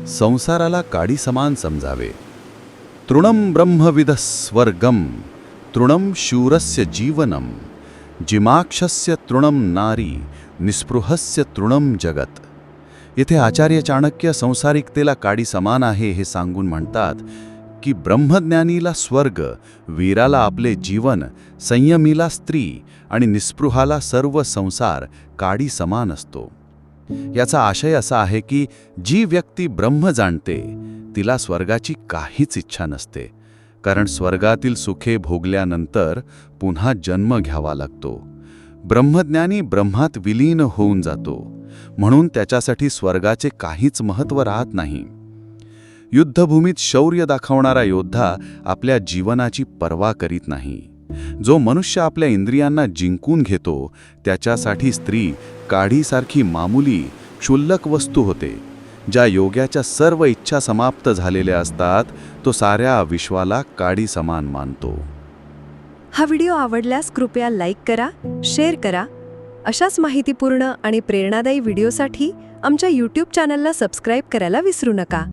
संसाराला काडी समान समजावे. तृणं ब्रह्मविदः स्वर्गम तृणं शूरस्य जीवनम जिमाक्षस्य तृणं नारी निस्पृहस्य तृणं जगत. येथे आचार्य चाणक्य संसारिकतेला काडी समान आहे हे सांगून म्हणतात की ब्रह्मज्ञानीला स्वर्ग, वीराला आपले जीवन, संयमीला स्त्री आणि निस्पृहाला सर्व संसार काडी समान असतो. याचा आशय असा आहे की जी व्यक्ती ब्रह्म जाणते तिला स्वर्गाची काहीच इच्छा नसते, कारण स्वर्गातील सुखे भोगल्यानंतर पुन्हा जन्म घ्यावा लागतो. ब्रह्मज्ञानी ब्रह्मात विलीन होऊन जातो, म्हणून त्याच्यासाठी स्वर्गाचे काहीच महत्त्व राहत नाही. युद्धभूमीत शौर्य दाखवणारा योद्धा आपल्या जीवनाची पर्वा करीत नाही. जो मनुष्य आपल्या इंद्रियांना जिंकून घेतो त्याच्यासाठी स्त्री काडीसारखी मामूली क्षुल्लक वस्तू होते. ज्या योग्याच्या सर्व इच्छा समाप्त झालेल्या असतात तो साऱ्या विश्वाला काडी समान मानतो. हा व्हिडिओ आवडल्यास कृपया लाईक करा, शेअर करा. अशाच माहितीपूर्ण आणि प्रेरणादायी व्हिडिओसाठी आमच्या YouTube चॅनलला सबस्क्राईब करायला विसरू नका.